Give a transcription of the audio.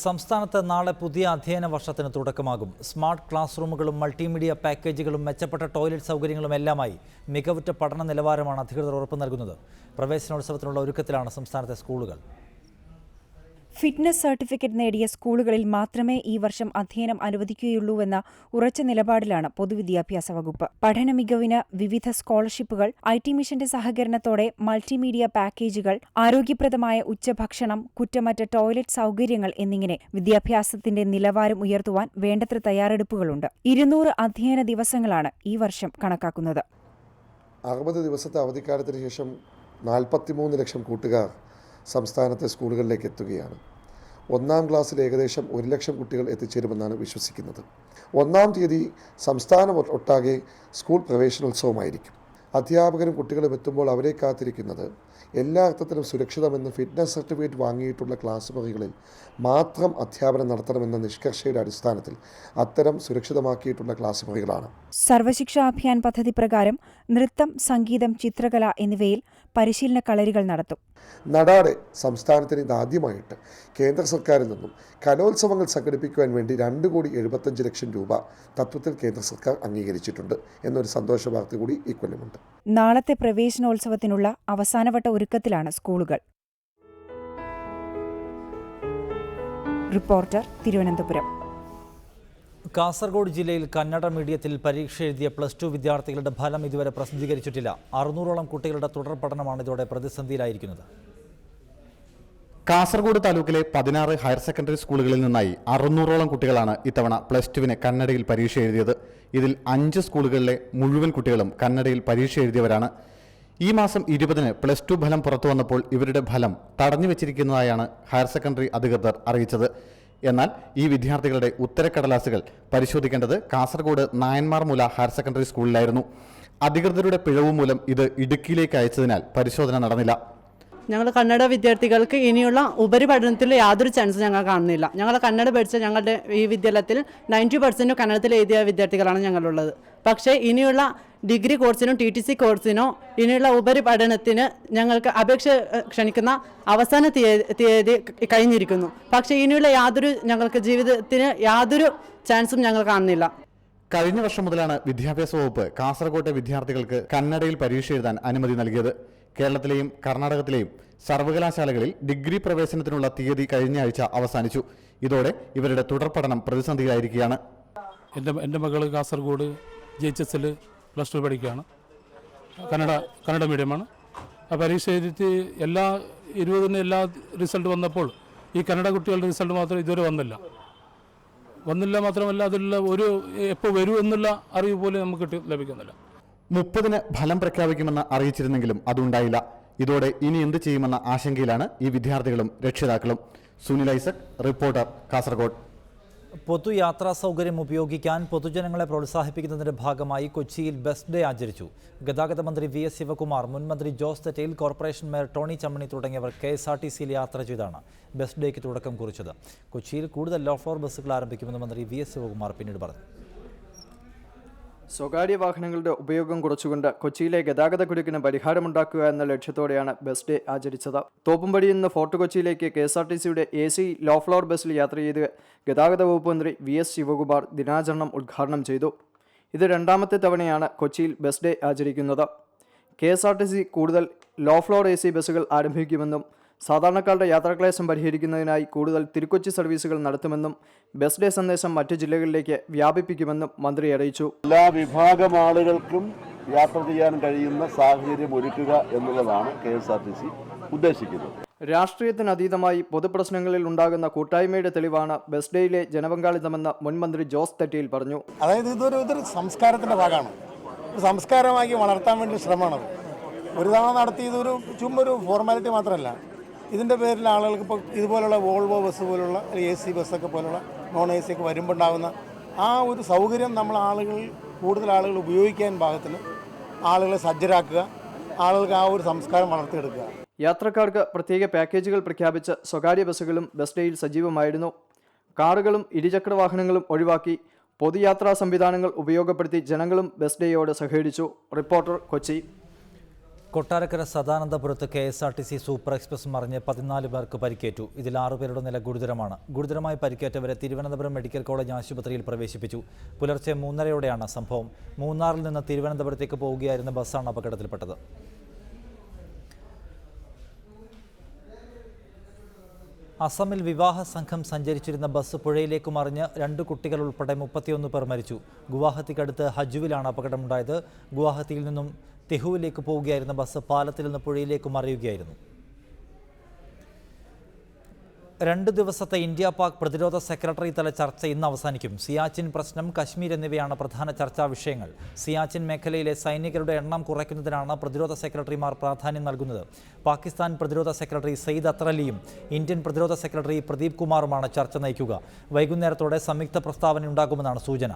സംസ്ഥാനത്ത് നാളെ പുതിയ അധ്യയന വർഷത്തിന് തുടക്കമാകും. സ്മാർട്ട് ക്ലാസ് റൂമുകളും മൾട്ടിമീഡിയ പാക്കേജുകളും മെച്ചപ്പെട്ട ടോയ്ലറ്റ് സൗകര്യങ്ങളും എല്ലാമായി മികവുറ്റ പഠന നിലവാരമാണ് അധികൃതർ ഉറപ്പു നൽകുന്നത്. പ്രവേശനോത്സവത്തിനുള്ള ഒരുക്കത്തിലാണ് സംസ്ഥാനത്തെ സ്കൂളുകൾ. ഫിറ്റ്നസ് സർട്ടിഫിക്കറ്റ് നേടിയ സ്കൂളുകളിൽ മാത്രമേ ഈ വർഷം അധ്യയനം അനുവദിക്കുകയുള്ളൂവെന്ന ഉറച്ച നിലപാടിലാണ് പൊതുവിദ്യാഭ്യാസ വകുപ്പ്. പഠന മികവിന് വിവിധ സ്കോളർഷിപ്പുകൾ, IT മിഷന്റെ സഹകരണത്തോടെ മൾട്ടിമീഡിയ പാക്കേജുകൾ, ആരോഗ്യപ്രദമായ ഉച്ചഭക്ഷണം, കുറ്റമറ്റ ടോയ്ലറ്റ് സൗകര്യങ്ങൾ എന്നിങ്ങനെ വിദ്യാഭ്യാസത്തിന്റെ നിലവാരം ഉയർത്തുവാൻ വേണ്ടത്ര തയ്യാറെടുപ്പുകളുണ്ട്. 200 അധ്യയന ദിവസങ്ങളാണ് ഈ വർഷം കണക്കാക്കുന്നത്. 60 ദിവസത്തെ അവധിക്കാലത്തിന് ശേഷം 43 ലക്ഷം കൂട്ടുകാർ സംസ്ഥാനത്തെ സ്കൂളുകളിലേക്ക് എത്തുകയാണ്. 1-ാം ക്ലാസ്സിൽ ഏകദേശം 1 ലക്ഷം കുട്ടികൾ എത്തിച്ചേരുമെന്നാണ് വിശ്വസിക്കുന്നത്. 1-ാം തീയതി സംസ്ഥാനം ഒട്ടാകെ സ്കൂൾ പ്രവേശനോത്സവമായിരിക്കും. അധ്യാപകരും കുട്ടികളും എത്തുമ്പോൾ അവരെ കാത്തിരിക്കുന്നത് എല്ലാ അർത്ഥത്തിലും സുരക്ഷിതമെന്ന് ഫിറ്റ്നസ് സർട്ടിഫിക്കറ്റ് വാങ്ങിയിട്ടുള്ള ക്ലാസ് മുറികളിൽ മാത്രം അധ്യാപനം നടത്തണമെന്ന നിഷ്കർഷയുടെ അടിസ്ഥാനത്തിൽ അത്തരം സുരക്ഷിതമാക്കിയിട്ടുള്ള ക്ലാസ് മുറികളാണ്. സർവശിക്ഷാ അഭിയാൻ പദ്ധതി പ്രകാരം നൃത്തം, സംഗീതം, ചിത്രകല എന്നിവയിൽ പരിശീലന കളരികൾ നടത്തും. നടാടെ സംസ്ഥാനത്തിന് ഇതാദ്യമായിട്ട് കേന്ദ്ര സർക്കാരിൽ നിന്നും കലോത്സവങ്ങൾ സംഘടിപ്പിക്കുവാൻ വേണ്ടി 2,75,00,000 രൂപ തത്വത്തിൽ കേന്ദ്ര സർക്കാർ അംഗീകരിച്ചിട്ടുണ്ട് എന്നൊരു സന്തോഷ വാർത്ത കൂടി ഇക്കൊല്ലമുണ്ട്. നാളത്തെ പ്രവേശനോത്സവത്തിനുള്ള അവസാനവട്ട ഒരുക്കത്തിലാണ് സ്കൂളുകൾ. റിപ്പോർട്ടർ, തിരുവനന്തപുരം. കാസർഗോഡ് ജില്ലയിൽ കന്നഡ മീഡിയത്തിൽ പരീക്ഷ എഴുതിയ +2 വിദ്യാർത്ഥികളുടെ ഫലം ഇതുവരെ പ്രസിദ്ധീകരിച്ചിട്ടില്ല. 600ഓളം കുട്ടികളുടെ തുടർ പഠനമാണ് ഇതോടെ പ്രതിസന്ധിയിലായിരിക്കുന്നത്. കാസർഗോഡ് താലൂക്കിലെ 16 ഹയർ സെക്കൻഡറി സ്കൂളുകളിൽ നിന്നായി 600ഓളം കുട്ടികളാണ് ഇത്തവണ +2 കന്നഡയിൽ പരീക്ഷ എഴുതിയത്. ഇതിൽ 5 സ്കൂളുകളിലെ മുഴുവൻ കുട്ടികളും കന്നഡയിൽ പരീക്ഷ എഴുതിയവരാണ്. ഈ മാസം 20-ന് +2 ഫലം പുറത്തു വന്നപ്പോൾ ഇവരുടെ ഫലം തടഞ്ഞുവെച്ചിരിക്കുന്നതായാണ് ഹയർ സെക്കൻഡറി അധികൃതർ അറിയിച്ചത്. എന്നാൽ ഈ വിദ്യാർത്ഥികളുടെ ഉത്തരക്കടലാസുകൾ പരിശോധിക്കേണ്ടത് കാസർഗോഡ് നായന്മാർമൂല ഹയർ സെക്കൻഡറി സ്കൂളിലായിരുന്നു. അധികൃതരുടെ പിഴവ് മൂലം ഇത് ഇടുക്കിയിലേക്ക് അയച്ചതിനാൽ പരിശോധന നടന്നില്ല. ഞങ്ങൾ കന്നഡ വിദ്യാർത്ഥികൾക്ക് ഇനിയുള്ള ഉപരിപഠനത്തിൽ യാതൊരു ചാൻസ് ഞങ്ങൾ കാണുന്നില്ല. ഞങ്ങൾ കന്നഡ പഠിച്ച ഞങ്ങളുടെ ഈ വിദ്യാലയത്തിൽ 90% കന്നഡത്തിൽ എഴുതിയ വിദ്യാർത്ഥികളാണ് ഞങ്ങളുള്ളത്. പക്ഷേ ഇനിയുള്ള ഡിഗ്രി കോഴ്സിനോ TTC കോഴ്സിനോ ഇനിയുള്ള ഉപരിപഠനത്തിന് ഞങ്ങൾക്ക് അപേക്ഷ ക്ഷണിക്കുന്ന അവസാന തീയതി കഴിഞ്ഞിരിക്കുന്നു. പക്ഷേ ഇനിയുള്ള ഞങ്ങൾക്ക് ജീവിതത്തിന് യാതൊരു ചാൻസും ഞങ്ങൾ കാണുന്നില്ല. കഴിഞ്ഞ വർഷം മുതലാണ് വിദ്യാഭ്യാസ വകുപ്പ് കാസർഗോട്ടെ വിദ്യാർത്ഥികൾക്ക് കന്നഡയിൽ പരീക്ഷ എഴുതാൻ അനുമതി നൽകിയത്. കേരളത്തിലെയും കർണാടകത്തിലെയും സർവകലാശാലകളിൽ ഡിഗ്രി പ്രവേശനത്തിനുള്ള തീയതി കഴിഞ്ഞ ആഴ്ച അവസാനിച്ചു. ഇതോടെ ഇവരുടെ തുടർ പഠനം പ്രതിസന്ധിയിലായിരിക്കുകയാണ്. എൻ്റെ മകൾ കാസർഗോഡ് JHS +2 പഠിക്കുകയാണ്. കന്നഡ മീഡിയമാണ്. ആ പരീക്ഷ എഴുതിയിട്ട് എല്ലാ 20-ന് എല്ലാ റിസൾട്ട് വന്നപ്പോൾ ഈ കന്നഡ കുട്ടികളുടെ റിസൾട്ട് മാത്രം ഇതുവരെ വന്നില്ല. മാത്രമല്ല അതിലുള്ള എപ്പോൾ വരൂ എന്നുള്ള അറിവ് പോലും നമുക്ക് ലഭിക്കുന്നില്ല. 30-ന് ഫലം പ്രഖ്യാപിക്കുമെന്ന് അറിയിച്ചിരുന്നെങ്കിലും അതുണ്ടായില്ല. ഇതോടെ ഇനി എന്ത് ചെയ്യുമെന്ന ആശങ്കയിലാണ് ഈ വിദ്യാർത്ഥികളും രക്ഷിതാക്കളും. സുനിൽ ഐസക്, റിപ്പോർട്ടർ, കാസർഗോഡ്. പൊതുയാത്രാ സൗകര്യം ഉപയോഗിക്കാൻ പൊതുജനങ്ങളെ പ്രോത്സാഹിപ്പിക്കുന്നതിന്റെ ഭാഗമായി കൊച്ചിയിൽ ബസ് ഡേ ആചരിച്ചു. ഗതാഗത മന്ത്രി VS ശിവകുമാർ, മുൻ മന്ത്രി Jose Thettayil, corporation mayor Tony Chammani തുടങ്ങിയവർ KSRTCയിൽ യാത്ര ചെയ്താണ് ബസ് ഡേക്ക് തുടക്കം കുറിച്ചത്. കൊച്ചിയിൽ കൂടുതൽ ലോ ഫ്ലോർ ബസ്സുകൾ ആരംഭിക്കുമെന്ന് മന്ത്രി VS ശിവകുമാർ പിന്നീട് പറഞ്ഞു. സ്വകാര്യ വാഹനങ്ങളുടെ ഉപയോഗം കുറച്ചുകൊണ്ട് കൊച്ചിയിലെ ഗതാഗത കുരുക്കിന് പരിഹാരമുണ്ടാക്കുക എന്ന ലക്ഷ്യത്തോടെയാണ് ബസ് ഡേ ആചരിച്ചത്. തോപ്പുംപടിയിൽ നിന്ന് ഫോർട്ട് കൊച്ചിയിലേക്ക് KSRTCയുടെ AC ലോ ഫ്ലോർ ബസ്സിൽ യാത്ര ചെയ്ത് ഗതാഗത വകുപ്പ് മന്ത്രി VS ശിവകുമാർ ദിനാചരണം ഉദ്ഘാടനം ചെയ്തു. ഇത് 2ാമത്തെ തവണയാണ് കൊച്ചിയിൽ ബസ് ഡേ ആചരിക്കുന്നത്. KSRTC കൂടുതൽ ലോ ഫ്ലോർ AC ബസ്സുകൾ ആരംഭിക്കുമെന്നും സാധാരണക്കാരുടെ യാത്രാക്ലേശം പരിഹരിക്കുന്നതിനായി കൂടുതൽ തിരുക്കൊച്ചി സർവീസുകൾ നടത്തുമെന്നും ബസ് ഡേ സന്ദേശം മറ്റ് ജില്ലകളിലേക്ക് വ്യാപിപ്പിക്കുമെന്നും മന്ത്രി അറിയിച്ചു. എല്ലാ വിഭാഗം ആളുകൾക്കും യാത്ര ചെയ്യാൻ കഴിയുന്ന സാഹചര്യം ഒരുക്കുക എന്നുള്ളതാണ് KSRTC ഉദ്ദേശിക്കുന്നത്. രാഷ്ട്രീയത്തിനതീതമായി പൊതുപ്രശ്നങ്ങളിൽ ഉണ്ടാകുന്ന കൂട്ടായ്മയുടെ തെളിവാണ് ബസ് ഡേയിലെ ജനപങ്കാളിത്തമെന്ന് മുൻ മന്ത്രി ജോസ് തെറ്റയിൽ പറഞ്ഞു. അതായത് ഇതൊരു സംസ്കാരത്തിൻ്റെ ഭാഗമാണ്. ഒരു സംസ്കാരമാക്കി വളർത്താൻ വേണ്ടി ശ്രമമാണത്. ഒരു തവണ നടത്തി ഇതൊരു ചുമ്പൊരു ഫോർമാലിറ്റി മാത്രമല്ല. ഇതിൻ്റെ പേരിൽ ആളുകൾക്ക് ഇപ്പോൾ ഇതുപോലുള്ള വോൾവോ ബസ് പോലുള്ള AC ബസ്സൊക്കെ പോലുള്ള നോൺ AC ഒക്കെ വരുമ്പോൾ ഉണ്ടാകുന്ന ആ ഒരു സൗകര്യം കൂടുതൽ ആളുകൾ ഉപയോഗിക്കാൻ പാകത്തിന് ആളുകളെ സജ്ജരാക്കുക, ആളുകൾക്ക് ആ ഒരു സംസ്കാരം വളർത്തിയെടുക്കുക. യാത്രക്കാർക്ക് പ്രത്യേക പാക്കേജുകൾ പ്രഖ്യാപിച്ച് സ്വകാര്യ ബസ്സുകളും ബസ് ഡേയിൽ സജീവമായിരുന്നു. കാറുകളും ഇരുചക്ര വാഹനങ്ങളും ഒഴിവാക്കി പൊതുയാത്രാ സംവിധാനങ്ങൾ ഉപയോഗപ്പെടുത്തി ജനങ്ങളും ബസ് ഡേയോട് സഹകരിച്ചു. റിപ്പോർട്ടർ, കൊച്ചി. കൊട്ടാരക്കര സദാനന്ദപുരത്ത് KSRTC സൂപ്പർ എക്സ്പ്രസ് മറിഞ്ഞ് 14 പേർക്ക് പരിക്കേറ്റു. ഇതിൽ 6 പേരുടെ നില ഗുരുതരമാണ്. ഗുരുതരമായി പരിക്കേറ്റവരെ തിരുവനന്തപുരം മെഡിക്കൽ കോളേജ് ആശുപത്രിയിൽ പ്രവേശിപ്പിച്ചു. പുലർച്ചെ 3:30-ഓടെയാണ് സംഭവം. മൂന്നാറിൽ നിന്ന് തിരുവനന്തപുരത്തേക്ക് പോവുകയായിരുന്ന ബസ്സാണ് അപകടത്തിൽപ്പെട്ടത്. അസമിൽ വിവാഹ സംഘം സഞ്ചരിച്ചിരുന്ന ബസ് പുഴയിലേക്ക് മറിഞ്ഞ് 2 കുട്ടികൾ ഉൾപ്പെടെ 31 പേർ മരിച്ചു. ഗുവാഹത്തിക്കടുത്ത് ഹജുവിലാണ് അപകടമുണ്ടായത്. ഗുവാഹത്തിയിൽ നിന്നും തെഹുവിലേക്ക് പോവുകയായിരുന്ന ബസ് പാലത്തിൽ നിന്ന് പുഴയിലേക്ക് മറിയുകയായിരുന്നു. 2 ദിവസത്തെ ഇന്ത്യ-പാക് പ്രതിരോധ സെക്രട്ടറി തല ചർച്ച ഇന്ന് അവസാനിക്കും. സിയാച്ചിൻ പ്രശ്നം, കശ്മീർ എന്നിവയാണ് പ്രധാന ചർച്ചാ വിഷയങ്ങൾ. സിയാച്ചിൻ മേഖലയിലെ സൈനികരുടെ എണ്ണം കുറയ്ക്കുന്നതിനാണ് പ്രതിരോധ സെക്രട്ടറിമാർ പ്രാധാന്യം നൽകുന്നത്. പാകിസ്ഥാൻ പ്രതിരോധ സെക്രട്ടറി സയ്യിദ് അത്തർ അലിയും ഇന്ത്യൻ പ്രതിരോധ സെക്രട്ടറി പ്രദീപ് കുമാറുമാണ് ചർച്ച നയിക്കുക. വൈകുന്നേരത്തോടെ സംയുക്ത പ്രസ്താവന ഉണ്ടാകുമെന്നാണ് സൂചന.